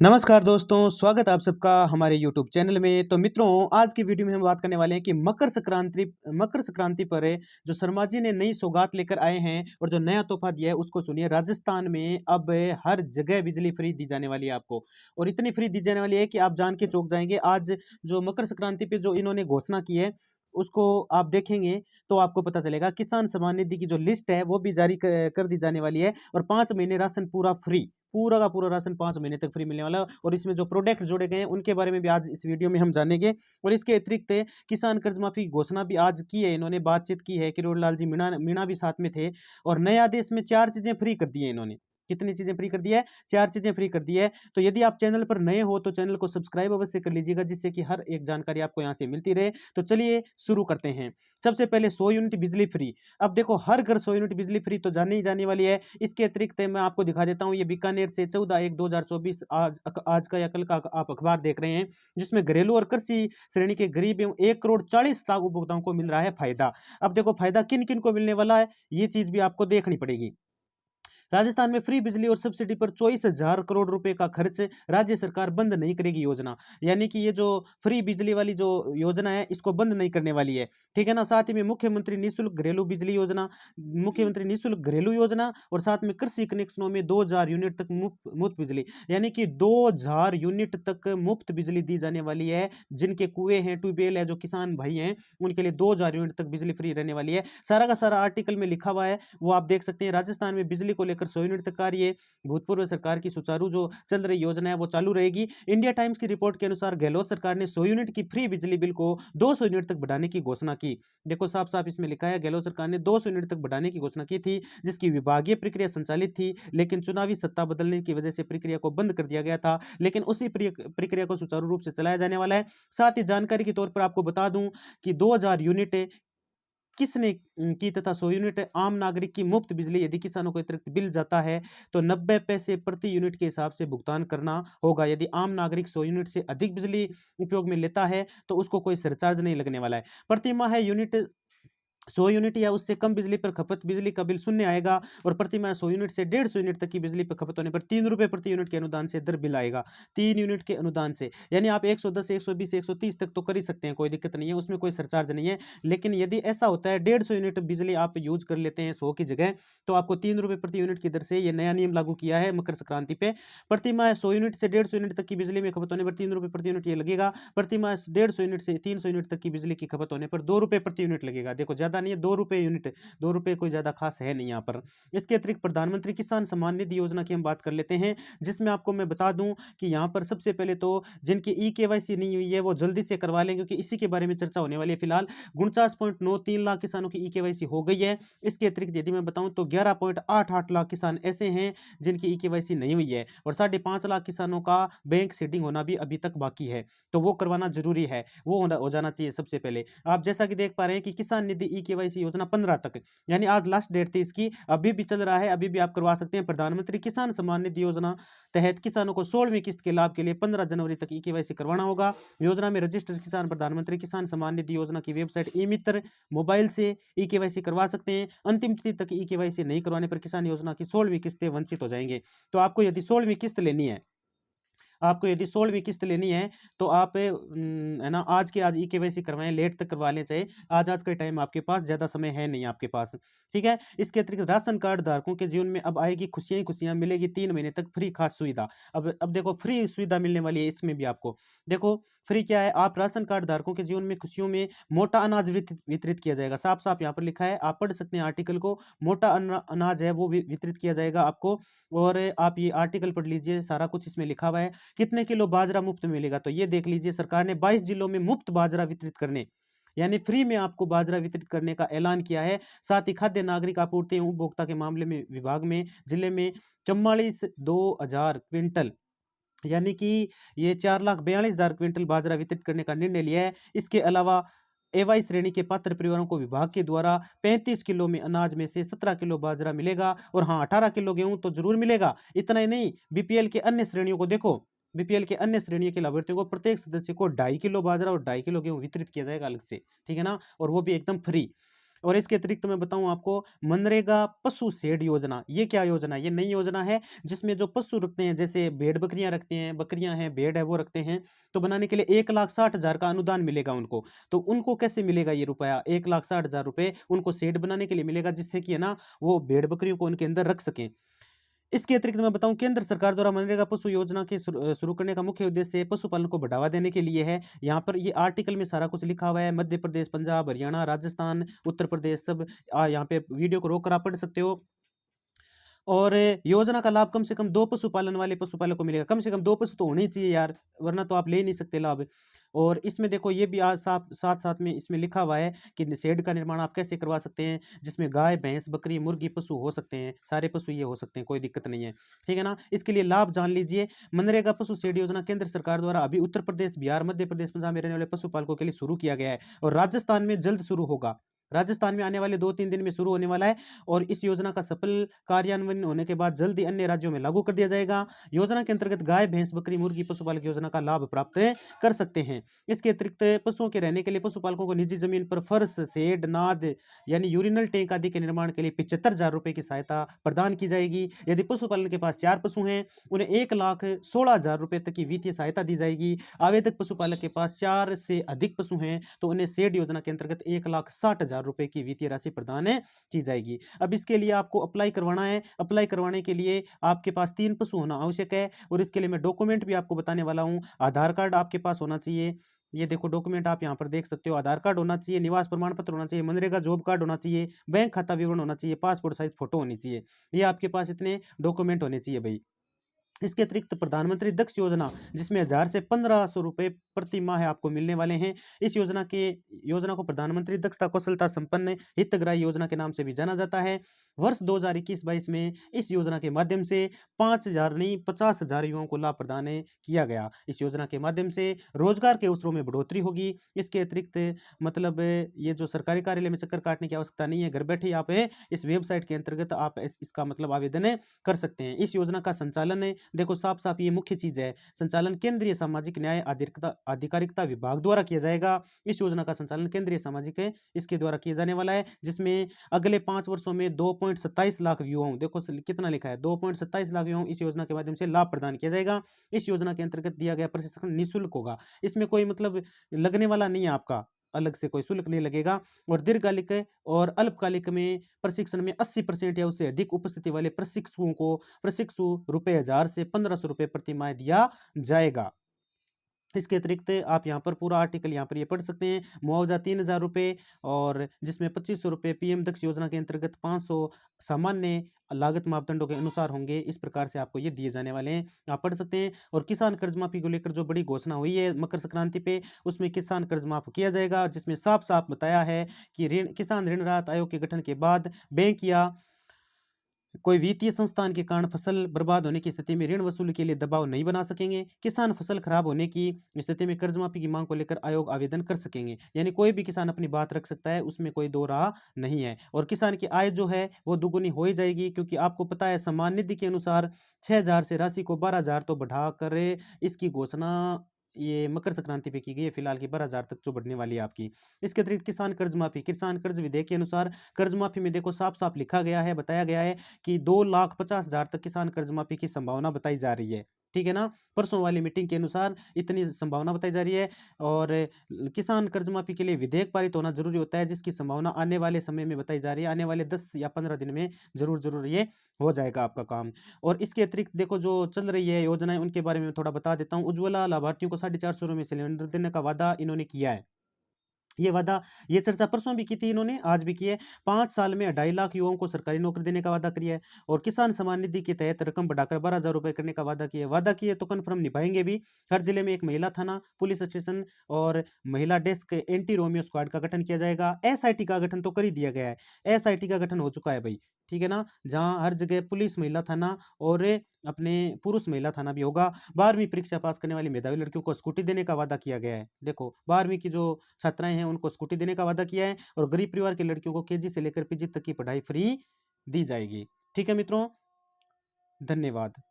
नमस्कार दोस्तों, स्वागत है आप सबका हमारे यूट्यूब चैनल में। तो मित्रों, आज की वीडियो में हम बात करने वाले हैं कि मकर संक्रांति पर जो शर्मा जी ने नई सौगात लेकर आए हैं और जो नया तोहफा दिया है उसको सुनिए। राजस्थान में अब हर जगह बिजली फ्री दी जाने वाली है आपको, और इतनी फ्री दी जाने वाली है कि आप जान के चौंक जाएंगे। आज जो मकर संक्रांति पे जो इन्होंने घोषणा की है उसको आप देखेंगे तो आपको पता चलेगा। किसान सम्मान निधि की जो लिस्ट है वो भी जारी कर दी जाने वाली है, और 5 महीने राशन पूरा फ्री, पूरा का पूरा राशन 5 महीने तक फ्री मिलने वाला है। और इसमें जो प्रोडक्ट जोड़े गए हैं उनके बारे में भी आज इस वीडियो में हम जानेंगे। और इसके अतिरिक्त किसान कर्ज माफी की घोषणा भी आज की है, इन्होंने बातचीत की है। किरोड़ लाल जी मीणा मीणा भी साथ में थे। और नए आदेश में 4 चीजें फ्री कर दी है इन्होंने। कितनी चीजें फ्री कर दी है? 4 चीजें फ्री कर दी है। तो यदि आप चैनल पर नए हो तो चैनल को सब्सक्राइब अवश्य कर लीजिएगा, जिससे कि हर एक जानकारी आपको यहाँ से मिलती रहे। तो चलिए शुरू करते हैं। सबसे पहले 100 यूनिट बिजली फ्री। अब देखो, हर घर 100 यूनिट बिजली फ्री तो जाने ही जाने वाली है। इसके अतिरिक्त मैं आपको दिखा देता हूँ, ये बीकानेर से 14/1/2024 आज का या कल का आप अखबार देख रहे हैं, जिसमें घरेलू और कृषि श्रेणी के गरीब एवं 1,40,00,000 उपभोक्ताओं को मिल रहा है फायदा। अब देखो, फायदा किन किन को मिलने वाला है ये चीज भी आपको देखनी पड़ेगी। राजस्थान में फ्री बिजली और सब्सिडी पर 24,000 करोड़ रुपए का खर्च, राज्य सरकार बंद नहीं करेगी योजना। यानी कि ये जो फ्री बिजली वाली जो योजना है इसको बंद नहीं करने वाली है, ठीक है ना। साथ ही में मुख्यमंत्री निःशुल्क घरेलू बिजली योजना, मुख्यमंत्री निःशुल्क घरेलू योजना, और साथ में कृषि कनेक्शनों में 2,000 यूनिट तक मुफ्त मुफ्त बिजली। यानी कि 2,000 यूनिट तक मुफ्त बिजली दी जाने वाली है। जिनके कुएं हैं, ट्यूबवेल है, जो किसान भाई हैं, उनके लिए 2,000 यूनिट तक बिजली फ्री रहने वाली है। सारा का सारा आर्टिकल में लिखा हुआ है, वो आप देख सकते हैं। राजस्थान में बिजली को लेकर 100 यूनिट तक कार्य, भूतपूर्व सरकार की सुचारू जो चल रही योजना है वो चालू रहेगी। इंडिया टाइम्स की रिपोर्ट के अनुसार गहलोत सरकार ने 100 यूनिट की फ्री बिजली बिल को 200 यूनिट तक बढ़ाने की घोषणा की। देखो, साफ साफ इसमें लिखा है, गहलोत सरकार ने 200 यूनिट तक बढ़ाने की घोषणा की थी, जिसकी विभागीय प्रक्रिया संचालित थी, लेकिन चुनावी सत्ता बदलने की वजह से प्रक्रिया को बंद कर दिया गया था। लेकिन उसी प्रक्रिया को सुचारू रूप से चलाया जाने वाला है। साथ ही जानकारी के तौर पर आपको बता दूं कि 2,000 यूनिट किसने की तथा 100 यूनिट आम नागरिक की मुफ्त बिजली। यदि किसानों को अतिरिक्त बिल जाता है तो 90 पैसे प्रति यूनिट के हिसाब से भुगतान करना होगा। यदि आम नागरिक 100 यूनिट से अधिक बिजली उपयोग में लेता है तो उसको कोई सरचार्ज नहीं लगने वाला है। प्रति माह यूनिट 100 यूनिट या उससे कम बिजली पर खपत बिजली का बिल शून्य आएगा। और प्रति माह 100 यूनिट से 150 यूनिट तक की बिजली पर खपत होने पर 3 रुपए प्रति यूनिट के अनुदान से दर बिल आएगा। 3 यूनिट के अनुदान से, यानी आप 110, 120, 130 तक तो कर ही सकते हैं, कोई दिक्कत नहीं है, उसमें कोई सरचार्ज नहीं है। लेकिन यदि ऐसा होता है 150 यूनिट बिजली आप यूज कर लेते हैं 100 की जगह, तो आपको 3 रुपए प्रति यूनिट की दर से ये नया नियम लागू किया है मकर संक्रांति पे। प्रति माह 100 यूनिट से 150 यूनिट तक की बिजली में खपत होने पर 3 रुपए प्रति यूनिट ये लगेगा। प्रति माह 150 यूनिट से 300 यूनिट तक की बिजली की खपत होने पर 2 रुपए प्रति यूनिट लगेगा। देखो, ज्यादा नहीं है, 2 रुपए यूनिट, 2 रुपए कोई ज्यादा खास है नहीं यहाँ पर। इसके अतिरिक्त प्रधानमंत्री किसान सम्मान निधि योजना की हम बात कर लेते हैं, जिसमें आपको मैं बता दूं कि यहाँ पर सबसे पहले तो जिनकी ई-केवाईसी नहीं हुई है वो जल्दी से करवा लें, क्योंकि इसी के बारे में चर्चा होने वाली है। फिलहाल 49.93 लाख किसानों की ई-केवाईसी हो गई है। इसके अतिरिक्त यदि मैं बताऊं तो 11.88 लाख किसान ऐसे हैं जिनकी ई-केवाईसी नहीं हुई है, और 5.5 लाख किसानों का बैंक सीडिंग होना भी अभी तक बाकी है। तो वो करवाना जरूरी है, वो हो जाना चाहिए सबसे पहले। आप जैसा कि देख पा रहे हैं कि किसान निधि ई-केवाईसी योजना 15 तक, यानी आज लास्ट डेट थी इसकी, अभी भी चल रहा है, अभी भी आप करवा सकते हैं। प्रधानमंत्री किसान सम्मान निधि योजना तहत किसानों को 16वीं किस्त के लाभ के लिए 15 जनवरी तक ई-केवाईसी करवाना होगा। योजना में रजिस्टर्ड किसान प्रधानमंत्री किसान सम्मान निधि योजना की वेबसाइट ई मित्र मोबाइल से ई-केवाईसी करवा सकते हैं। अंतिम तिथि तक ई-केवाईसी नहीं करवाने पर किसान योजना की 16वीं किस्तें वंचित हो जाएंगे। तो आपको यदि 16वीं किस्त लेनी है, आपको यदि 16वीं किस्त लेनी है तो आप है ना, आज के आज ई-केवाईसी करवाएं, लेट तक करवा लें चाहे। आज का टाइम आपके पास, ज़्यादा समय है नहीं आपके पास, ठीक है। इसके अतिरिक्त राशन कार्ड धारकों के जीवन में अब आएगी खुशियाँ ही खुशियाँ, मिलेगी 3 महीने तक फ्री खास सुविधा। अब देखो, फ्री सुविधा मिलने वाली है इसमें भी आपको। देखो, फ्री क्या है, आप राशन कार्ड धारकों के जीवन में खुशियों में मोटा अनाज वितरित किया जाएगा। साफ साफ यहाँ पर लिखा है, आप पढ़ सकते हैं आर्टिकल को। मोटा अनाज है वो वितरित किया जाएगा आपको। और आप ये आर्टिकल पढ़ लीजिए, सारा कुछ इसमें लिखा हुआ है। कितने किलो बाजरा मुफ्त मिलेगा, तो ये देख लीजिए, सरकार ने 22 जिलों में मुफ्त बाजरा वितरित करने, यानी फ्री में आपको बाजरा वितरित करने का ऐलान किया है। साथ ही खाद्य नागरिक आपूर्ति एवं उपभोक्ता के मामले में विभाग में जिले में 44,02,000 क्विंटल, यानी कि ये 4,42,000 क्विंटल बाजरा वितरित करने का निर्णय लिया है। इसके अलावा एवाई श्रेणी के पात्र परिवारों को विभाग के द्वारा 35 किलो में अनाज में से 17 किलो बाजरा मिलेगा, और हाँ, 18 किलो गेहूं तो जरूर मिलेगा। इतना ही नहीं, बीपीएल के अन्य श्रेणियों को देखो, बीपीएल के अन्य श्रेणियों के लाभार्थियों को प्रत्येक सदस्य को 2.5 किलो बाजरा और 2.5 किलो गेहूं वितरित किया जाएगा अलग से, ठीक है ना, और वो भी एकदम फ्री। और इसके अतिरिक्त मैं बताऊँ आपको मनरेगा पशु शेड योजना, ये क्या योजना है? ये नई योजना है जिसमें जो पशु रखते हैं जैसे भेड़-बकरियाँ रखते हैं, बकरियाँ हैं, भेड़ है वो रखते हैं, तो बनाने के लिए 1,60,000 का अनुदान मिलेगा उनको। तो उनको कैसे मिलेगा ये रुपया? 1,60,000 रुपए उनको शेड बनाने के लिए मिलेगा जिससे कि है ना वो भेड़-बकरियों को उनके अंदर रख सकें। इसके अतिरिक्त मैं बताऊँ केंद्र सरकार द्वारा मनरेगा पशु योजना के शुरू करने का मुख्य उद्देश्य पशुपालन को बढ़ावा देने के लिए है। यहाँ पर ये आर्टिकल में सारा कुछ लिखा हुआ है। मध्य प्रदेश, पंजाब, हरियाणा, राजस्थान, उत्तर प्रदेश सब यहाँ पे वीडियो को रोक कर आप पढ़ सकते हो। और योजना का लाभ कम से कम 2 पशुपालन वाले पशुपालक को मिलेगा। कम से कम 2 पशु तो होने ही चाहिए यार, वरना तो आप ले नहीं सकते लाभ। और इसमें देखो ये भी साथ-साथ में इसमें लिखा हुआ है कि शेड का निर्माण आप कैसे करवा सकते हैं, जिसमें गाय, भैंस, बकरी, मुर्गी, पशु हो सकते हैं। सारे पशु ये हो सकते हैं, कोई दिक्कत नहीं है। ठीक है ना? इसके लिए लाभ जान लीजिए। मनरेगा पशु शेड योजना केंद्र सरकार द्वारा अभी उत्तर प्रदेश, बिहार, मध्य प्रदेश, पंजाब में रहने वाले पशुपालकों के लिए शुरू किया गया है और राजस्थान में जल्द शुरू होगा। राजस्थान में आने वाले 2-3 दिन में शुरू होने वाला है और इस योजना का सफल कार्यान्वयन होने के बाद जल्द ही अन्य राज्यों में लागू कर दिया जाएगा। योजना के अंतर्गत गाय, भैंस, बकरी, मुर्गी पशुपालक योजना का लाभ प्राप्त कर सकते हैं। इसके अतिरिक्त पशुओं के रहने के लिए पशुपालकों को निजी जमीन पर फर्श, शेड, नाद यानी यूरिनल टैंक आदि के निर्माण के लिए 75,000 रुपए की सहायता प्रदान की जाएगी। यदि पशुपालन के पास 4 पशु हैं, उन्हें 1,16,000 रुपए तक की वित्तीय सहायता दी जाएगी। आवेदक पशुपालक के पास 4 से अधिक पशु हैं, तो उन्हें शेड योजना के अंतर्गत 1,60,000 रुपए की वित्तीय राशि प्रदान की जाएगी। अब इसके लिए आपको अप्लाई करवाना है। अप्लाई करवाने के लिए आपके पास 3 पशु होना आवश्यक है और इसके लिए मैं डॉक्यूमेंट भी आपको बताने वाला हूँ। आधार कार्ड आपके पास होना चाहिए। ये देखो डॉक्यूमेंट आप यहाँ पर देख सकते हो। आधार कार्ड होना चाहिए, निवास प्रमाण पत्र होना चाहिए, मनरेगा जॉब कार्ड होना चाहिए, बैंक खाता विवरण होना चाहिए, पासपोर्ट साइज फोटो होनी चाहिए। ये आपके पास इतने डॉक्यूमेंट होने चाहिए भई। इसके अतिरिक्त प्रधानमंत्री दक्ष योजना जिसमें 1000 से 1500 रुपए प्रति माह आपको मिलने वाले हैं। इस योजना को प्रधानमंत्री दक्षता कुशलता संपन्न हितग्राही योजना के नाम से भी जाना जाता है। वर्ष 2021-22 में इस योजना के माध्यम से 5,000 नहीं 50,000 युवाओं को लाभ प्रदान किया गया। इस योजना के माध्यम से रोजगार के अवसरों में बढ़ोतरी होगी। इसके अतिरिक्त मतलब ये जो सरकारी कार्यालय में चक्कर काटने की आवश्यकता नहीं है। घर बैठे ही आप इस वेबसाइट के अंतर्गत आप इसका मतलब आवेदन कर सकते हैं। इस योजना का संचालन देखो साफ-साफ ये मुख्य चीज़ है। संचालन केंद्रीय सामाजिक न्याय आधिकारिकता विभाग द्वारा किया जाएगा। इस योजना का संचालन केंद्रीय सामाजिक इसके द्वारा किया जाने वाला है, जिसमें अगले 5 वर्षों में 2.27 लाख युवाओं देखो कितना लिखा है 2.27 लाख युवाओं इस योजना के माध्यम से लाभ प्रदान किया जाएगा। इस योजना के अंतर्गत दिया गया प्रशिक्षण निःशुल्क होगा। इसमें कोई मतलब लगने वाला नहीं है आपका, अलग से कोई शुल्क नहीं लगेगा और दीर्घकालिक और अल्पकालिक में प्रशिक्षण में 80% या उससे अधिक उपस्थिति वाले प्रशिक्षु रुपए 1000 से 1500 रुपए प्रति माह दिया जाएगा। इसके अतिरिक्त आप यहाँ पर पूरा आर्टिकल यहाँ पर ये पढ़ सकते हैं। मुआवजा 3,000 रुपए और जिसमें 2500 रुपए पीएम दक्ष योजना के अंतर्गत 500 सामान्य लागत मापदंडों के अनुसार होंगे। इस प्रकार से आपको ये दिए जाने वाले हैं, आप पढ़ सकते हैं। और किसान कर्ज माफी को लेकर जो बड़ी घोषणा हुई है मकर संक्रांति पे, उसमें किसान कर्ज माफ किया जाएगा, जिसमें साफ-साफ बताया है कि किसान ऋण राहत आयोग के गठन के बाद बैंक या कोई वित्तीय संस्थान के कारण फसल बर्बाद होने की स्थिति में ऋण वसूली के लिए दबाव नहीं बना सकेंगे। किसान फसल खराब होने की स्थिति में कर्ज माफी की मांग को लेकर आयोग आवेदन कर सकेंगे। यानी कोई भी किसान अपनी बात रख सकता है, उसमें कोई दो राह नहीं है। और किसान की आय जो है वो दुगुनी हो ही जाएगी, क्योंकि आपको पता है सम्मान निधि के अनुसार 6,000 से राशि को 12,000 तो बढ़ाकर इसकी घोषणा ये मकर संक्रांति पे की गई है फिलहाल की 12,000 तक जो बढ़ने वाली है आपकी। इसके अतिरिक्त किसान कर्ज विधेयक के अनुसार कर्ज माफी में देखो साफ-साफ लिखा गया है, बताया गया है कि 2,50,000 तक किसान कर्ज माफी की संभावना बताई जा रही है। ठीक है ना? परसों वाली मीटिंग के अनुसार इतनी संभावना बताई जा रही है और किसान कर्ज माफी के लिए विधेयक पारित होना ज़रूरी होता है, जिसकी संभावना आने वाले समय में बताई जा रही है। आने वाले 10 या 15 दिन में ज़रूर ये हो जाएगा आपका काम। और इसके अतिरिक्त देखो जो चल रही है योजनाएँ उनके बारे में थोड़ा बता देता हूँ। उज्ज्वला लाभार्थियों को 450 में सिलेंडर देने का वादा इन्होंने किया है। ये चर्चा परसों भी की थी इन्होंने, आज भी की है। 5 साल में 2.5 लाख युवाओं को सरकारी नौकरी देने का वादा किया है और किसान सम्मान निधि के तहत रकम बढ़ाकर 12,000 रुपए करने का वादा किया है। वादा किए तो कन्फर्म निभाएँगे भी। हर जिले में एक महिला थाना, पुलिस स्टेशन और महिला डेस्क एंटी रोमियो स्क्वाड का गठन किया जाएगा। एसआईटी का गठन तो कर ही दिया गया है। एसआईटी का गठन हो चुका है भई, ठीक है ना? जहाँ हर जगह पुलिस महिला थाना और अपने पुरुष महिला थाना भी होगा। 12वीं परीक्षा पास करने वाली मेधावी लड़कियों को स्कूटी देने का वादा किया गया है। देखो 12वीं की जो छात्राएँ हैं उनको स्कूटी देने का वादा किया है और गरीब परिवार की लड़कियों को केजी से लेकर पीजी तक की पढ़ाई फ्री दी जाएगी। ठीक है मित्रों, धन्यवाद।